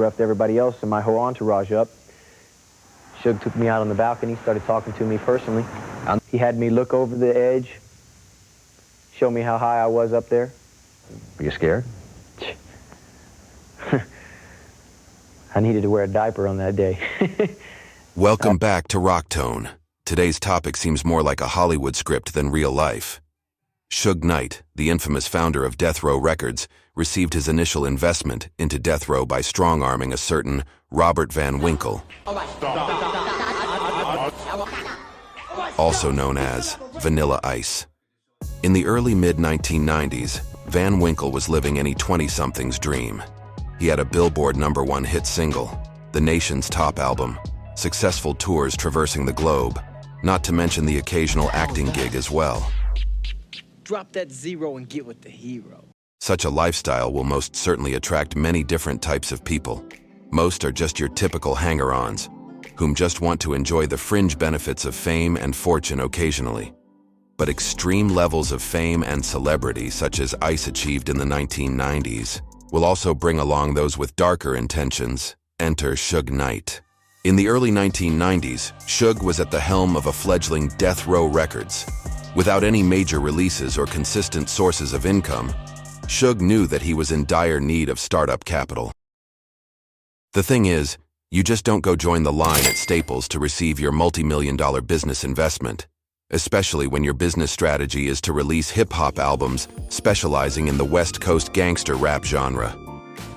Roughed everybody else and my whole entourage up. Suge took me out on the balcony, started talking to me personally. He had me look over the edge, show me how high I was up there. Were you scared? I needed to wear a diaper on that day. Welcome back to Rocktone. Today's topic seems more like a Hollywood script than real life. Suge Knight, the infamous founder of Death Row Records, received his initial investment into Death Row by strong-arming a certain Robert Van Winkle, also known as Vanilla Ice. In the early mid-1990s, Van Winkle was living any 20-something's dream. He had a Billboard #1 hit single, the nation's top album, successful tours traversing the globe, not to mention the occasional acting gig as well. Drop that zero and get with the hero. Such a lifestyle will most certainly attract many different types of people. Most are just your typical hanger-ons, whom just want to enjoy the fringe benefits of fame and fortune occasionally. But extreme levels of fame and celebrity, such as Ice achieved in the 1990s, will also bring along those with darker intentions. Enter Suge Knight. In the early 1990s, Suge was at the helm of a fledgling Death Row Records. Without any major releases or consistent sources of income, Suge knew that he was in dire need of startup capital. The thing is, you just don't go join the line at Staples to receive your multi-million-dollar business investment, especially when your business strategy is to release hip-hop albums specializing in the West Coast gangster rap genre.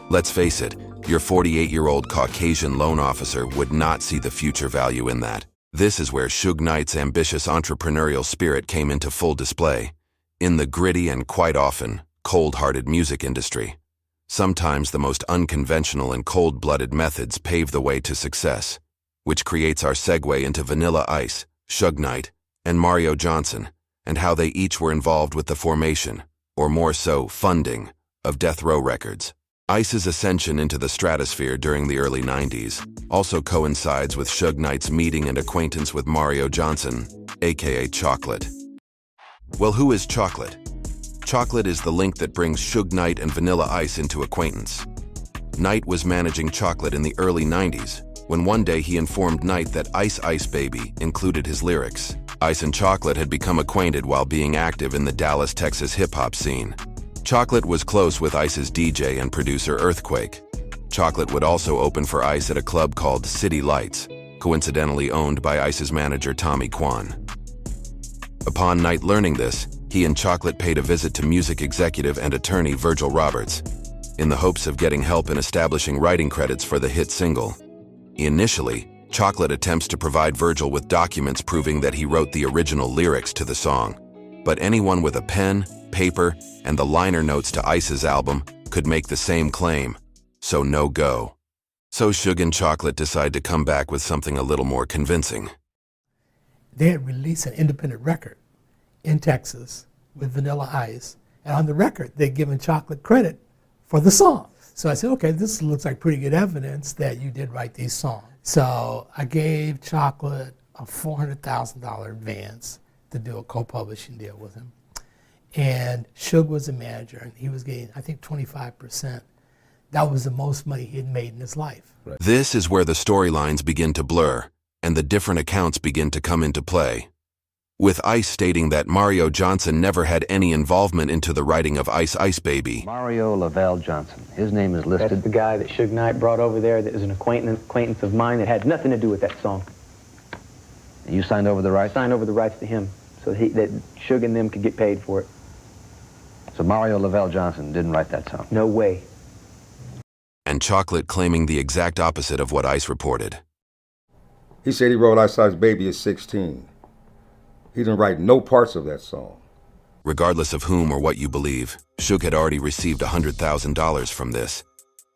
Let's face it, your 48-year-old Caucasian loan officer would not see the future value in that. This is where Suge Knight's ambitious entrepreneurial spirit came into full display, in the gritty and quite often cold-hearted music industry. Sometimes the most unconventional and cold-blooded methods pave the way to success, which creates our segue into Vanilla Ice, Suge Knight, and Mario Johnson, and how they each were involved with the formation, or more so, funding, of Death Row Records. Ice's ascension into the stratosphere during the early 90s also coincides with Suge Knight's meeting and acquaintance with Mario Johnson, aka Chocolate. Well, who is Chocolate? Chocolate is the link that brings Suge Knight and Vanilla Ice into acquaintance. Knight was managing Chocolate in the early 90s, when one day he informed Knight that Ice Ice Baby included his lyrics. Ice and Chocolate had become acquainted while being active in the Dallas, Texas hip-hop scene. Chocolate was close with Ice's DJ and producer Earthquake. Chocolate would also open for Ice at a club called City Lights, coincidentally owned by Ice's manager Tommy Kwan. Upon Knight learning this, he and Chocolate paid a visit to music executive and attorney Virgil Roberts, in the hopes of getting help in establishing writing credits for the hit single. Initially, Chocolate attempts to provide Virgil with documents proving that he wrote the original lyrics to the song. But anyone with a pen, paper, and the liner notes to Ice's album could make the same claim, so no go. So Suge and Chocolate decide to come back with something a little more convincing. They had released an independent record in Texas with Vanilla Ice, and on the record they'd given Chocolate credit for the song. So I said, okay, this looks like pretty good evidence that you did write these songs. So I gave Chocolate a $400,000 advance to do a co-publishing deal with him. And Suge was the manager, and he was getting, I think, 25%. That was the most money he had made in his life. Right. This is where the storylines begin to blur, and the different accounts begin to come into play. With Ice stating that Mario Johnson never had any involvement into the writing of Ice Ice Baby. Mario Lavelle Johnson. His name is listed. That's the guy that Suge Knight brought over there that was an acquaintance of mine that had nothing to do with that song. You signed over the rights? Signed over the rights to him so that Suge and them could get paid for it. So Mario Lavelle Johnson didn't write that song? No way. And Chocolate claiming the exact opposite of what Ice reported. He said he wrote Ice Ice Baby at 16. He didn't write no parts of that song. Regardless of whom or what you believe, Suge had already received $100,000 from this,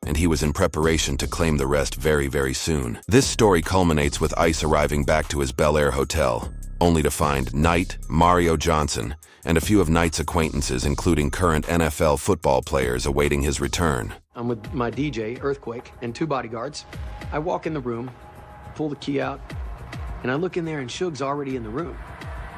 and he was in preparation to claim the rest very, very soon. This story culminates with Ice arriving back to his Bel Air hotel, only to find Knight, Mario Johnson, and a few of Knight's acquaintances, including current NFL football players, awaiting his return. I'm with my DJ, Earthquake, and 2 bodyguards. I walk in the room, pull the key out, and I look in there and Suge's already in the room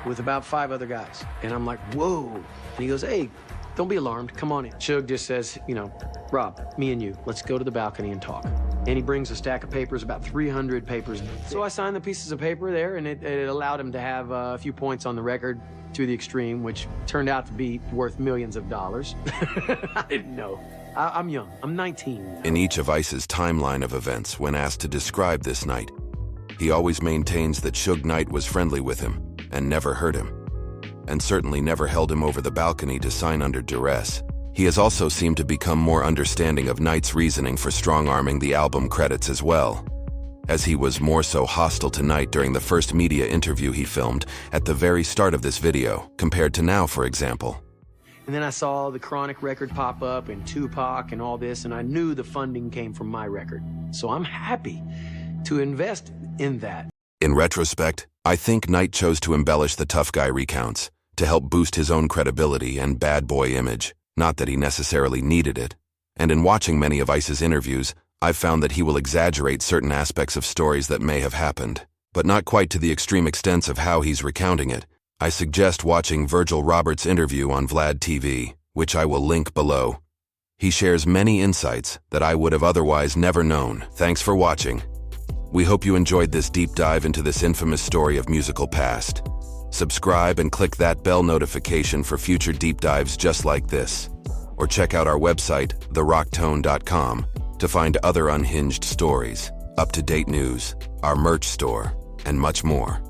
with about 5 other guys. And I'm like, whoa. And he goes, hey, don't be alarmed, come on in. Suge just says, you know, Rob, me and you, let's go to the balcony and talk. And he brings a stack of papers, about 300 papers. So I signed the pieces of paper there, and it allowed him to have a few points on the record to the extreme, which turned out to be worth millions of dollars. I didn't know. I'm young. I'm 19. In each of Ice's timeline of events, when asked to describe this night, he always maintains that Suge Knight was friendly with him and never hurt him, and certainly never held him over the balcony to sign under duress. He has also seemed to become more understanding of Knight's reasoning for strong-arming the album credits as well, as he was more so hostile to Knight during the first media interview he filmed at the very start of this video, compared to now, for example. And then I saw the Chronic record pop up and Tupac and all this, and I knew the funding came from my record. So I'm happy to invest in that. In retrospect, I think Knight chose to embellish the tough guy recounts to help boost his own credibility and bad boy image, not that he necessarily needed it. And in watching many of Ice's interviews, I've found that he will exaggerate certain aspects of stories that may have happened, but not quite to the extreme extents of how he's recounting it. I suggest watching Virgil Roberts' interview on Vlad TV, which I will link below. He shares many insights that I would have otherwise never known. Thanks for watching. We hope you enjoyed this deep dive into this infamous story of musical past. Subscribe and click that bell notification for future deep dives just like this. Or check out our website, therocktone.com, to find other unhinged stories, up-to-date news, our merch store, and much more.